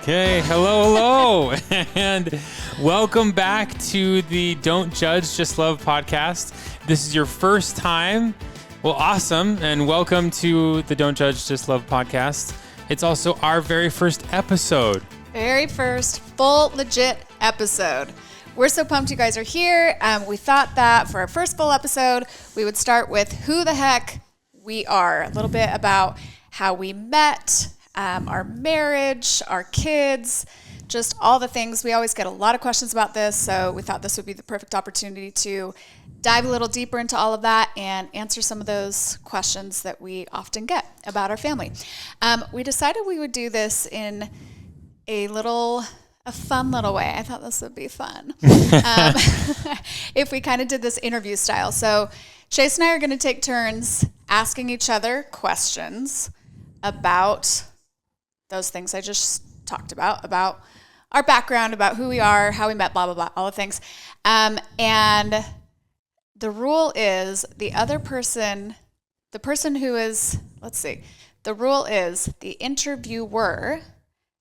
Okay, hello, and welcome back to the Don't Judge, Just Love podcast. If this is your first time, well, awesome, and welcome to the Don't Judge, Just Love podcast. It's also our very first episode. Very first full, legit episode. We're so pumped you guys are here. We thought that for our first full episode, we would start with who the heck we are. A little bit about how we met, our marriage, our kids, just all the things. We always get a lot of questions about this, so we thought this would be the perfect opportunity to dive a little deeper into all of that and answer some of those questions that we often get about our family. We decided we would do this in a fun little way. I thought this would be fun. If we kind of did this interview style. So Chase and I are going to take turns asking each other questions about those things I just talked about our background, about who we are, how we met, blah, blah, blah, all the things. And the rule is the rule is the interviewer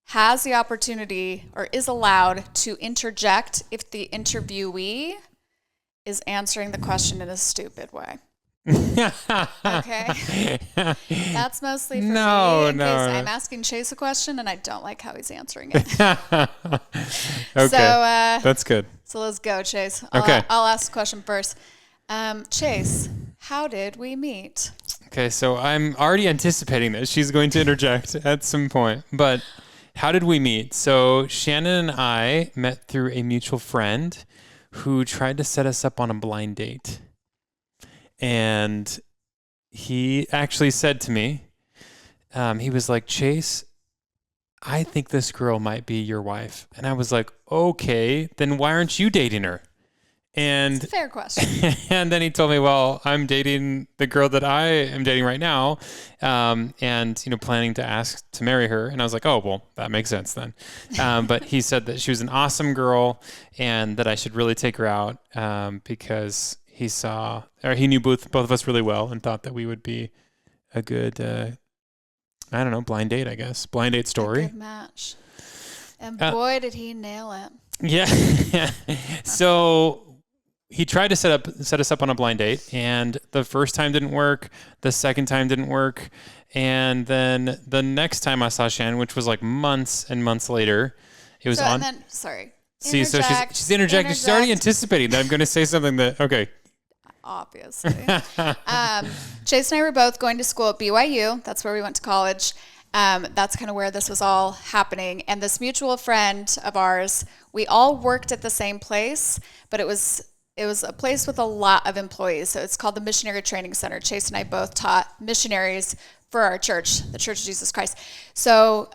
has the opportunity or is allowed to interject if the interviewee is answering the question in a stupid way. Okay? That's mostly for me in case I'm asking Chase a question and I don't like how he's answering it. Okay, so, that's good. So let's go, Chase. Okay. I'll ask the question first. Chase, how did we meet? Okay, so I'm already anticipating that she's going to interject at some point, but how did we meet? So Shannon and I met through a mutual friend who tried to set us up on a blind date. And he actually said to me, he was like, Chase, I think this girl might be your wife. And I was like, okay, then why aren't you dating her? And it's a fair question. And then he told me, well, I'm dating the girl that I am dating right now, and planning to ask to marry her. And I was like, oh, well, that makes sense then. But he said that she was an awesome girl and that I should really take her out because he knew both of us really well and thought that we would be a good, blind date, I guess. Blind date story. A good match. And boy, did he nail it. Yeah. So he tried to set us up on a blind date, and the first time didn't work. The second time didn't work. And then the next time I saw Shannon, which was like months and months later, it was on. And then, sorry. See, so she's interjecting. She's already anticipating that I'm going to say something that, okay. Obviously. Chase and I were both going to school at BYU. That's where we went to college. That's kind of where this was all happening. And this mutual friend of ours, we all worked at the same place, but it was a place with a lot of employees. So it's called the Missionary Training Center. Chase and I both taught missionaries for our church, the Church of Jesus Christ. So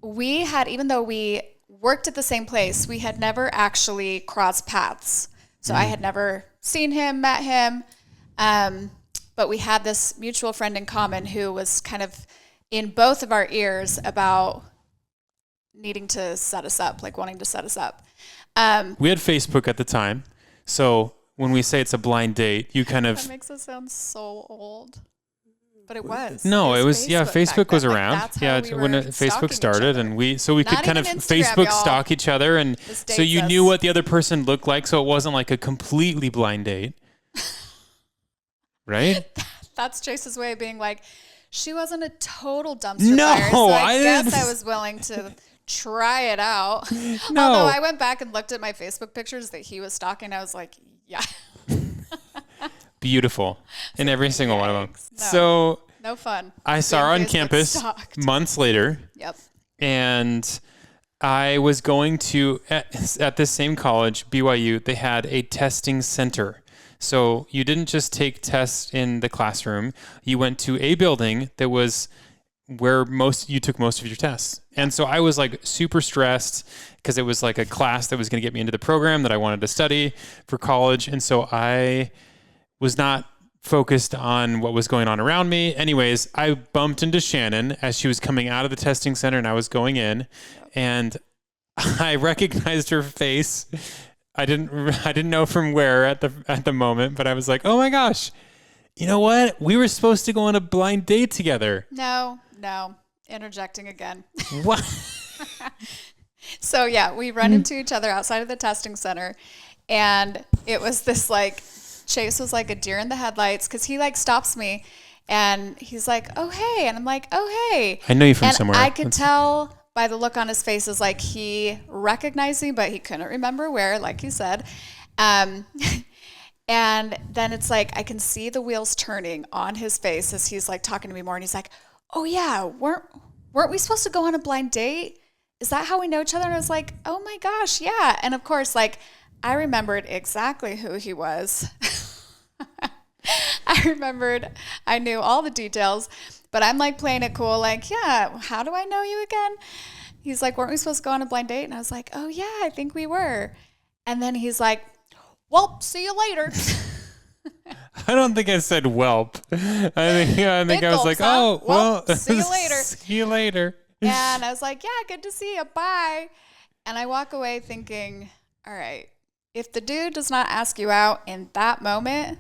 even though we worked at the same place, we had never actually crossed paths. So I had never seen him, met him, but we had this mutual friend in common who was kind of in both of our ears about needing to set us up, like wanting to set us up. We had Facebook at the time, so when we say it's a blind date, you kind of... That makes it sound so old. But it was. No, it was Facebook was around. When Facebook started, and we could kind of Instagram, Facebook stalk each other, and so you knew what the other person looked like, so it wasn't like a completely blind date, right? That's Chase's way of being like, she wasn't a total dumpster fire, so I guess I was willing to try it out. No. Although I went back and looked at my Facebook pictures that he was stalking, I was like, yeah. Beautiful in every single one of them. So no fun. I saw her on campus months later. Yep. And I was going to, at this same college, BYU, they had a testing center. So you didn't just take tests in the classroom. You went to a building that was where you took most of your tests. And so I was like super stressed because it was like a class that was going to get me into the program that I wanted to study for college. And so I was not focused on what was going on around me. Anyways, I bumped into Shannon as she was coming out of the testing center and I was going in, and I recognized her face. I didn't know from where at the moment, but I was like, "Oh my gosh. You know what? We were supposed to go on a blind date together." No. Interjecting again. What? So yeah, we run into each other outside of the testing center, and it was this like Chase was like a deer in the headlights because he like stops me, and he's like, "Oh hey," and I'm like, "Oh hey." I know you from and somewhere. I could tell by the look on his face is like he recognized me, but he couldn't remember where, like you said. Um, and then it's like I can see the wheels turning on his face as he's like talking to me more, and he's like, "Oh yeah, weren't we supposed to go on a blind date? Is that how we know each other?" And I was like, "Oh my gosh, yeah." And of course, like I remembered exactly who he was. I knew all the details, but I'm like playing it cool, like, yeah, how do I know you again? He's like, "Weren't we supposed to go on a blind date?" And I was like, "Oh yeah, I think we were." And then he's like, "Well, see you later." I don't think I said whelp. I think I was like, huh? oh, well, See you later. See you later. And I was like, "Yeah, good to see you. Bye." And I walk away thinking, all right, if the dude does not ask you out in that moment,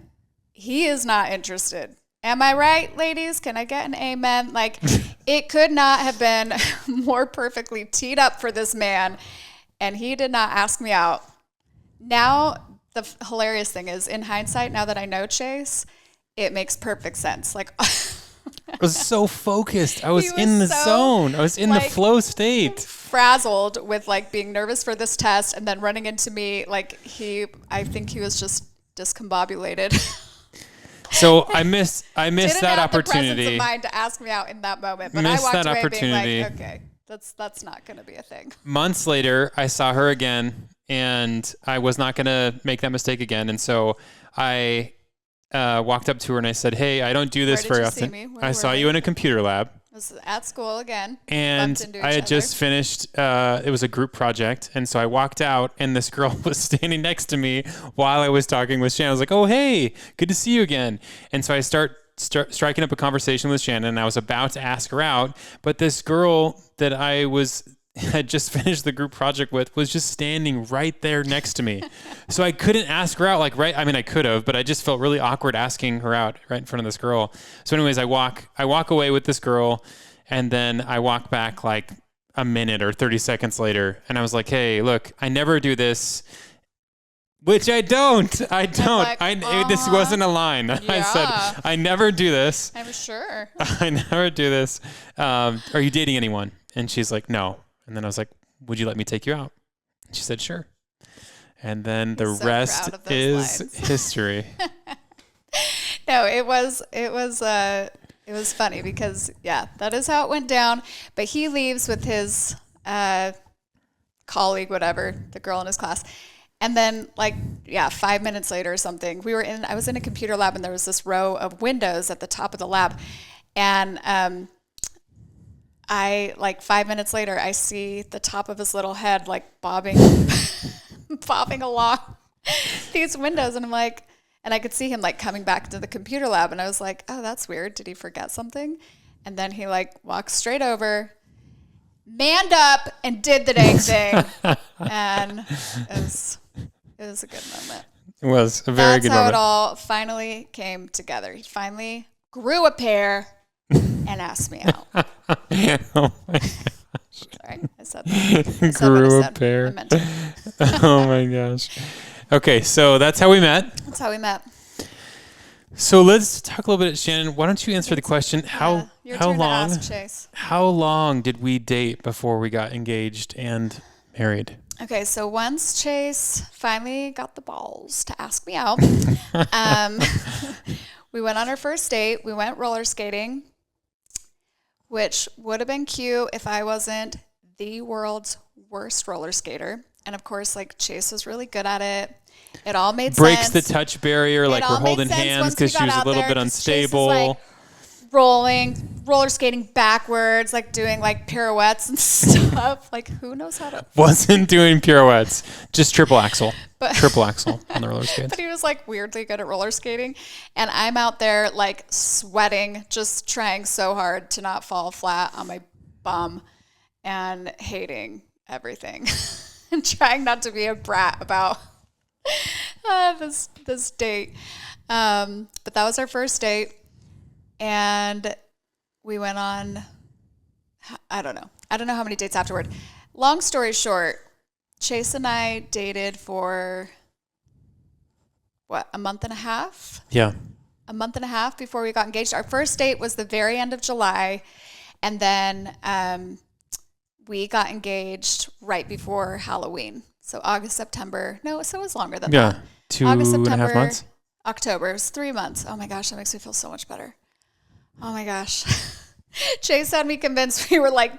he is not interested. Am I right, ladies? Can I get an amen? Like, it could not have been more perfectly teed up for this man, and he did not ask me out. Now, the hilarious thing is, in hindsight, now that I know Chase, it makes perfect sense. Like, I was so focused. I was He was in the so, zone. I was in the like, flow state. frazzled with like being nervous for this test, and then running into me, like I think he was just discombobulated. So I missed Didn't that have the presence opportunity. of mind to ask me out in that moment, but Missed I walked that away opportunity. being like, okay, that's not going to be a thing. Months later, I saw her again, and I was not going to make that mistake again. And so I walked up to her and I said, "Hey, I don't do this Where did very you see often. me? Where I were saw we? you in a computer lab." I was at school again. And bumped into I each had just other. finished, it was a group project. And so I walked out, and this girl was standing next to me while I was talking with Shannon. I was like, "Oh, hey, good to see you again." And so I start striking up a conversation with Shannon, and I was about to ask her out. But this girl that had just finished the group project with was just standing right there next to me. So I couldn't ask her out, like, right. I mean, I could have, but I just felt really awkward asking her out right in front of this girl. So anyways, I walk away with this girl, and then I walk back like a minute or 30 seconds later, and I was like, "Hey, look, I never do this." Which I don't. Like, this wasn't a line. I said, Yeah. "I never do this. I'm sure. I never do this. Are you dating anyone?" And she's like, "No." And then I was like, "Would you let me take you out?" And she said, "Sure." And then the He's so rest proud of those is lines. history. No, it was funny because yeah, that is how it went down. But he leaves with his colleague, whatever, the girl in his class. And then 5 minutes later or something, I was in a computer lab, and there was this row of windows at the top of the lab. And I 5 minutes later, I see the top of his little head like bobbing bobbing along these windows, and I'm like, and I could see him like coming back to the computer lab, and I was like, oh, that's weird. Did he forget something? And then he like walks straight over, manned up, and did the dang thing. And it was a good moment. It was a very good That's how moment. it all finally came together. He finally grew a pair and asked me out. Oh my Sorry, I said that. I said Grew what I a said. pair. I meant it. Oh my gosh. Okay, so that's how we met. That's how we met. So let's talk a little bit, Shannon. Why don't you answer the question? Your How turn long? to ask, Chase. How long did we date before we got engaged and married? Okay, so once Chase finally got the balls to ask me out, we went on our first date. We went roller skating, which would have been cute if I wasn't the world's worst roller skater. And of course, like Chase was really good at it. It all made Breaks sense. the touch barrier, like It we're all made holding sense hands once because we she got was a out little there, bit 'cause Chase is, unstable. roller skating backwards, like doing like pirouettes and stuff. Like who knows how to? Wasn't doing pirouettes, just triple axel. But- Triple axel on the roller skates. But he was like weirdly good at roller skating, and I'm out there like sweating, just trying so hard to not fall flat on my bum and hating everything and trying not to be a brat about this date. But that was our first date, and we went on I don't know. I don't know how many dates afterward. Long story short, Chase and I dated for a month and a half? Yeah. A month and a half before we got engaged. Our first date was the very end of July. And then we got engaged right before Halloween. So August, September. No, so it was longer than that. 2.5 months. October. It was 3 months. Oh my gosh, that makes me feel so much better. Oh my gosh. Chase had me convinced. We were like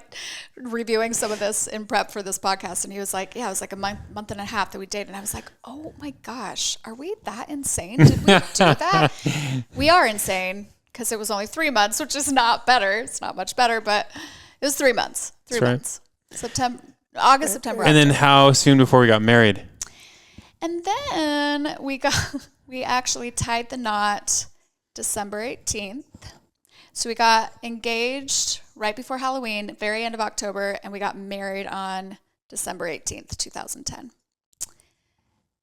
reviewing some of this in prep for this podcast. And he was like, yeah, it was like a month and a half that we dated. And I was like, oh my gosh, are we that insane? Did we do that? We are insane because it was only 3 months, which is not better. It's not much better, but it was 3 months. Three months. August, September. And then how soon before we got married? And then we actually tied the knot December 18th. So we got engaged right before Halloween, very end of October, and we got married on December 18th, 2010.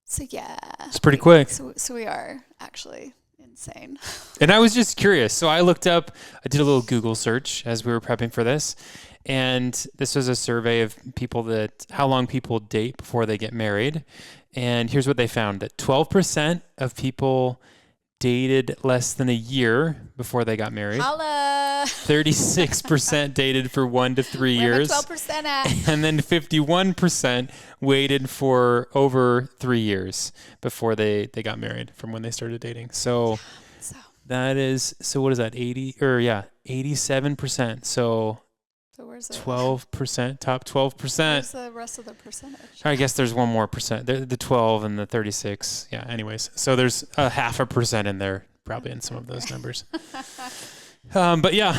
So yeah. It's pretty quick. So we are actually insane. And I was just curious. So I did a little Google search as we were prepping for this. And this was a survey of how long people date before they get married. And here's what they found, that 12% of people dated less than a year before they got married. Holla! 36% dated for 1 to 3 years. Where 12% at? And then 51% waited for over 3 years before they got married from when they started dating. So what is that? 87%. So where's 12%, top 12%. Where's the rest of the percentage? I guess there's one more percent. The 12 and the 36. Yeah, anyways. So there's a 0.5% in there, probably in some of those numbers. But yeah,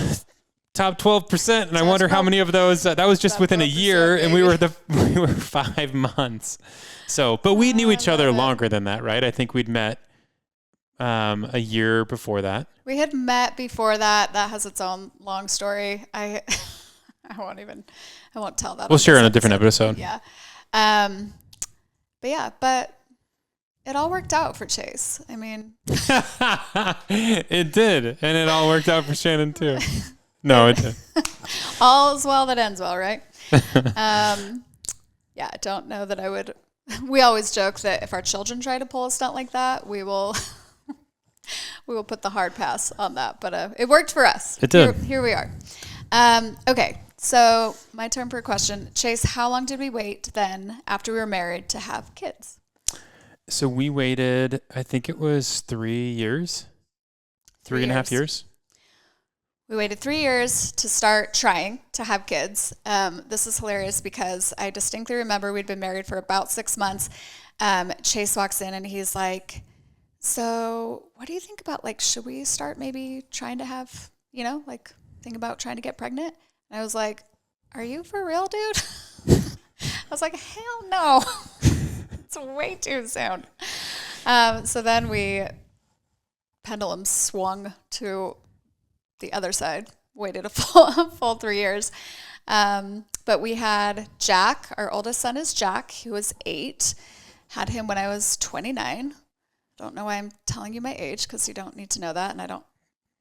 top 12%. And I wonder how many of those, that was just within a year, and we were 5 months. So, but we knew each other longer than that, right? I think we'd met a year before that. We had met before that. That has its own long story. I won't tell that. We'll share on a different episode. Yeah. But it all worked out for Chase. I mean, it did. And it all worked out for Shannon too. No, it did. All's well that ends well, right? I don't know that I would. We always joke that if our children try to pull a stunt like that, we will put the hard pass on that. But it worked for us. It did. Here we are. Okay. So my turn for a question. Chase, how long did we wait then after we were married to have kids? So we waited, I think it was 3 years, 3.5 years. We waited 3 years to start trying to have kids. This is hilarious because I distinctly remember we'd been married for about 6 months. Chase walks in and he's like, so what do you think about, like, should we start maybe trying to have, think about trying to get pregnant? And I was like, are you for real, dude? I was like, hell no. It's way too soon. So then pendulum swung to the other side, waited a full 3 years. But we had Jack. Our oldest son is Jack. He was 8. Had him when I was 29. Don't know why I'm telling you my age, because you don't need to know that. And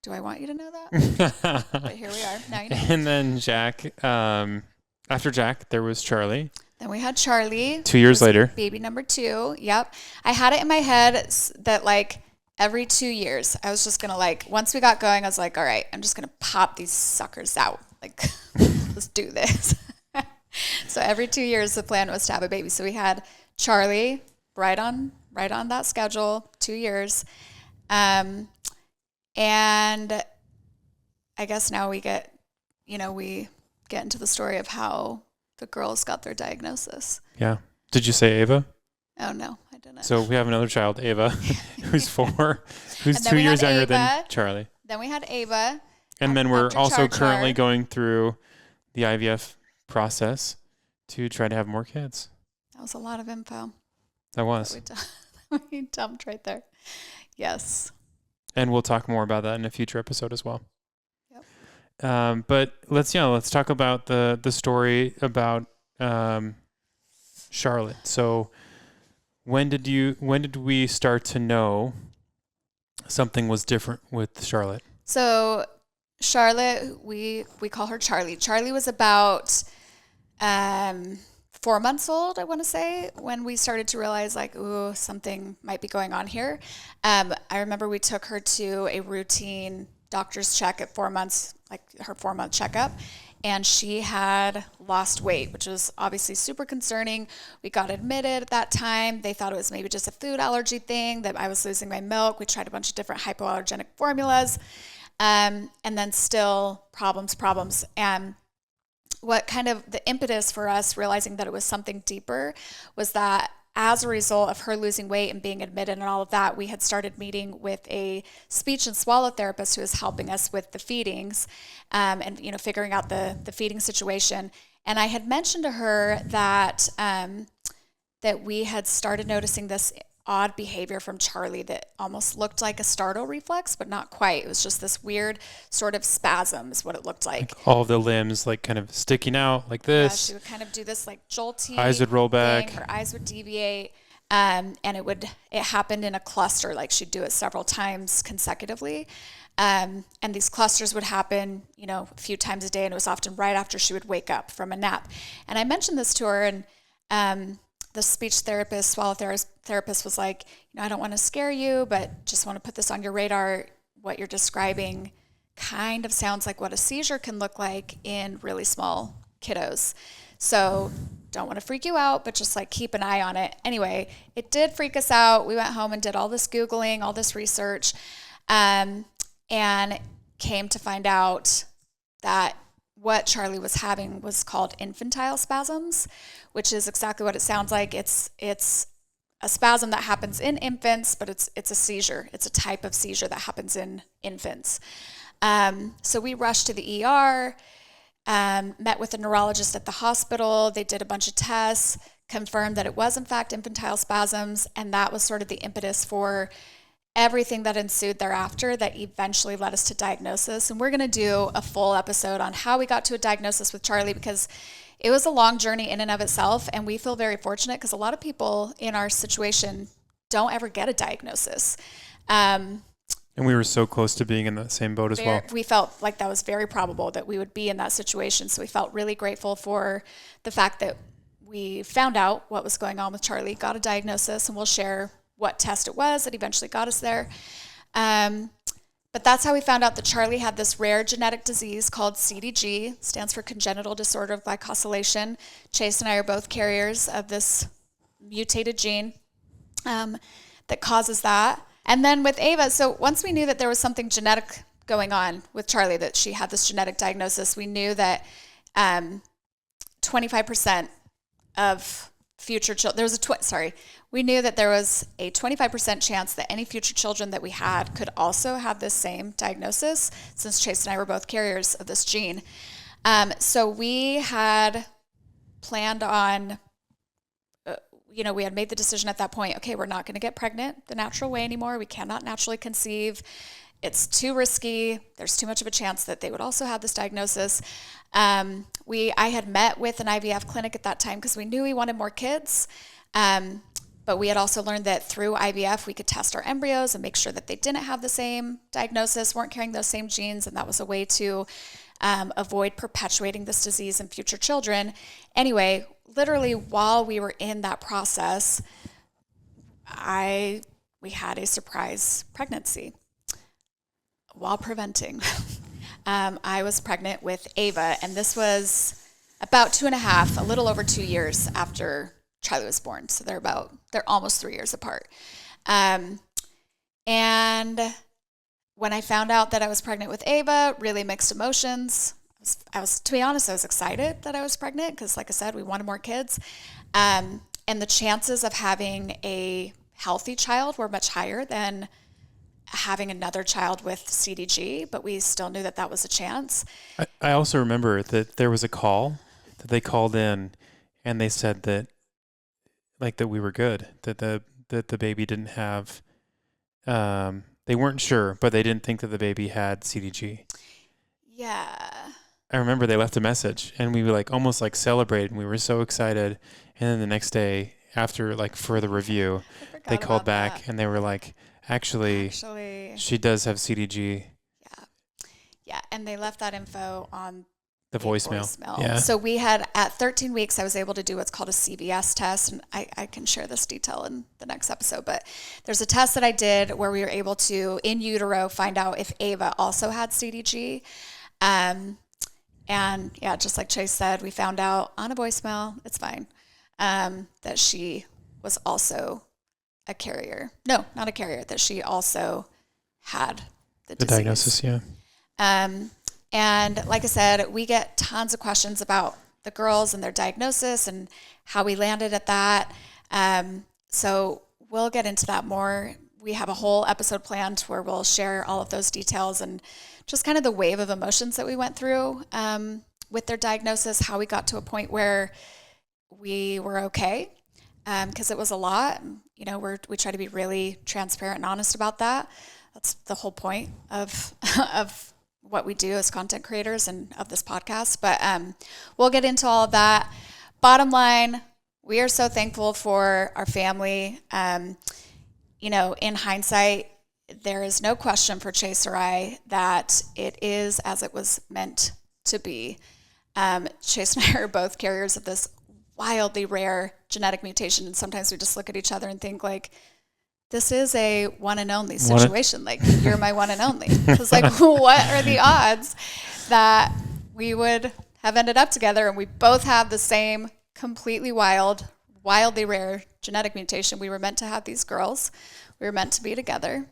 do I want you to know that? But here we are. Now you know. And then Jack, after Jack, there was Charlie. Then we had Charlie. 2 years later. Baby number 2. Yep. I had it in my head that, like, every 2 years, I was just going to, once we got going, I was like, all right, I'm just going to pop these suckers out. Like, let's do this. So every 2 years, the plan was to have a baby. So we had Charlie right on that schedule, 2 years. And I guess now we get into the story of how the girls got their diagnosis. Yeah. Did you say Ava? Oh, no, I didn't. So we have another child, Ava, who's 4, who's 2 years younger than Charlie. Then we had Ava. And then we're also currently going through the IVF process to try to have more kids. That was a lot of info. That was. We dumped right there. Yes. And we'll talk more about that in a future episode as well. Yep. But let's talk about the story about Charlotte. So when did we start to know something was different with Charlotte? So Charlotte, we call her Charlie. Charlie was about 4 months old, I want to say, when we started to realize like, ooh, something might be going on here. I remember we took her to a routine doctor's check at 4 months, like her 4 month checkup, and she had lost weight, which was obviously super concerning. We got admitted at that time. They thought it was maybe just a food allergy thing, that I was losing my milk. We tried a bunch of different hypoallergenic formulas. And then still problems. And what kind of the impetus for us realizing that it was something deeper was that as a result of her losing weight and being admitted and all of that, we had started meeting with a speech and swallow therapist who was helping us with the feedings, and figuring out the feeding situation. And I had mentioned to her that that we had started noticing this odd behavior from Charlie that almost looked like a startle reflex, but not quite. It was just this weird sort of spasm is what it looked like. All the limbs like kind of sticking out like Yeah, this. she would kind of do this like jolty Eyes would roll back. thing. Her eyes would deviate. And it happened in a cluster, like she'd do it several times consecutively. And these clusters would happen, a few times a day, and it was often right after she would wake up from a nap. And I mentioned this to her, and the speech therapist, swallow therapist was like, I don't want to scare you, but just want to put this on your radar. What you're describing kind of sounds like what a seizure can look like in really small kiddos. So don't want to freak you out, but just like keep an eye on it. Anyway, it did freak us out. We went home and did all this Googling, all this research, and came to find out that what Charlie was having was called infantile spasms, which is exactly what it sounds like. It's a spasm that happens in infants, but it's a seizure. It's a type of seizure that happens in infants. So we rushed to the ER, met with a neurologist at the hospital. They did a bunch of tests, confirmed that it was in fact infantile spasms, and that was sort of the impetus for everything that ensued thereafter that eventually led us to diagnosis. And we're going to do a full episode on how we got to a diagnosis with Charlie, because it was a long journey in and of itself. And we feel very fortunate because a lot of people in our situation don't ever get a diagnosis. And we were so close to being in the same boat as well. We felt like that was very probable that we would be in that situation. So we felt really grateful for the fact that we found out what was going on with Charlie, got a diagnosis, and we'll share what test it was that eventually got us there. But that's how we found out that Charlie had this rare genetic disease called CDG, stands for congenital disorder of glycosylation. Chase and I are both carriers of this mutated gene that causes that. And then with Ava, so once we knew that there was something genetic going on with Charlie, that she had this genetic diagnosis, we knew that 25% of future children, we knew that there was a 25% chance that any future children that we had could also have this same diagnosis, since Chase and I were both carriers of this gene. So we had planned on, we had made the decision at that point, okay, we're not going to get pregnant the natural way anymore. We cannot naturally conceive. It's too risky. There's too much of a chance that they would also have this diagnosis. I had met with an IVF clinic at that time because we knew we wanted more kids. But we had also learned that through IVF, we could test our embryos and make sure that they didn't have the same diagnosis, weren't carrying those same genes, and that was a way to avoid perpetuating this disease in future children. Anyway, literally while we were in that process, we had a surprise pregnancy while preventing. I was pregnant with Ava, and this was about 2.5, a little over 2 years after Charlie was born. So they're almost 3 years apart. And when I found out that I was pregnant with Ava, really mixed emotions. To be honest, I was excited that I was pregnant because, like I said, we wanted more kids. And the chances of having a healthy child were much higher than having another child with CDG, but we still knew that was a chance. I also remember that there was a call that they called in, and they said that we were good, that the baby didn't have, they weren't sure, but they didn't think that the baby had CDG. Yeah. I remember they left a message, and we were almost celebrated, and we were so excited. And then the next day, after further review, they called back and they were like, actually, she does have CDG. Yeah, and they left that info on The voicemail. Yeah. So we had, at 13 weeks, I was able to do what's called a CVS test. And I can share this detail in the next episode. But there's a test that I did where we were able to, in utero, find out if Ava also had CDG. And yeah, just like Chase said, we found out on a voicemail, it's fine, that she was also a carrier. No, not a carrier, that she also had the diagnosis, yeah. And like I said, we get tons of questions about the girls and their diagnosis and how we landed at that. So we'll get into that more. We have a whole episode planned where we'll share all of those details and just kind of the wave of emotions that we went through with their diagnosis, how we got to a point where we were okay, because it was a lot. You know, we try to be really transparent and honest about that. That's the whole point of what we do as content creators and of this podcast. But we'll get into all of that. Bottom line, we are so thankful for our family. You know, in hindsight, there is no question for Chase or I that it is as it was meant to be. Chase and I are both carriers of this wildly rare genetic mutation. And sometimes we just look at each other and think like, this is a one and only situation. Like, you're my one and only. It's like, what are the odds that we would have ended up together and we both have the same completely wildly rare genetic mutation? We were meant to have these girls. We were meant to be together.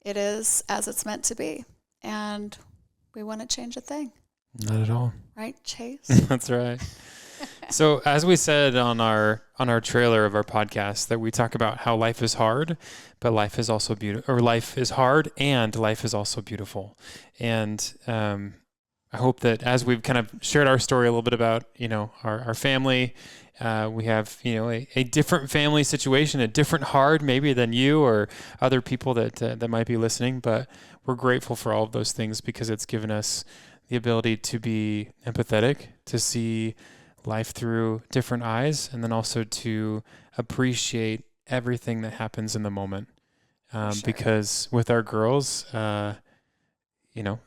It is as it's meant to be. And we wouldn't change a thing. Not at all. Right, Chase? That's right. So as we said on our trailer of our podcast, that we talk about how life is hard, but life is also beautiful, or life is hard and life is also beautiful. And I hope that as we've kind of shared our story a little bit about, you know, our family, we have, you know, a different family situation, a different hard maybe than you or other people that might be listening, but we're grateful for all of those things because it's given us the ability to be empathetic, to see life through different eyes, and then also to appreciate everything that happens in the moment. Sure. Because with our girls, you know,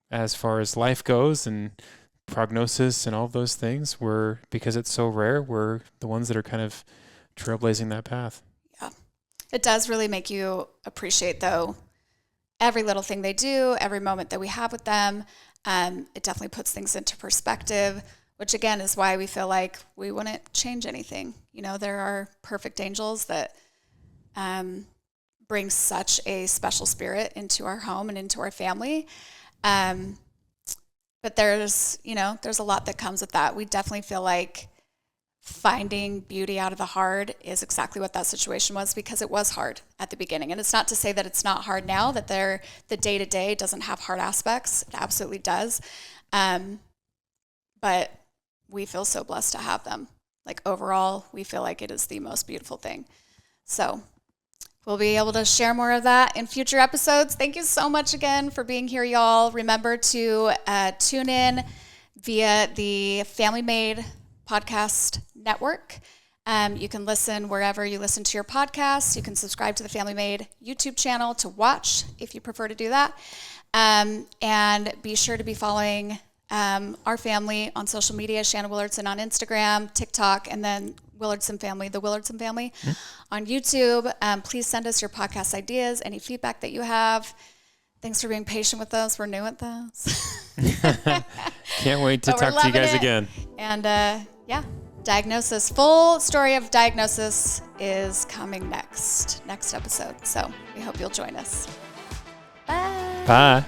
as far as life goes and prognosis and all of those things, because it's so rare, we're the ones that are kind of trailblazing that path. Yeah. It does really make you appreciate, though, every little thing they do, every moment that we have with them. It definitely puts things into perspective, which again is why we feel like we wouldn't change anything. You know, there are perfect angels that bring such a special spirit into our home and into our family. But there's a lot that comes with that. We definitely feel like finding beauty out of the hard is exactly what that situation was, because it was hard at the beginning. And it's not to say that it's not hard now, that the day-to-day doesn't have hard aspects. It absolutely does. But we feel so blessed to have them. Like, overall, we feel like it is the most beautiful thing. So we'll be able to share more of that in future episodes. Thank you so much again for being here, y'all. Remember to tune in via the Family Made podcast network. You can listen wherever you listen to your podcasts. You can subscribe to the Family Made YouTube channel to watch if you prefer to do that. And be sure to be following our family on social media, Shannon Willardson on Instagram, TikTok, and then Willardson Family, the Willardson Family on YouTube. Please send us your podcast ideas, any feedback that you have. Thanks for being patient with us. We're new at this. Can't wait to talk to you guys again. And yeah, diagnosis, full story of diagnosis is coming next episode. So we hope you'll join us. Bye. Bye.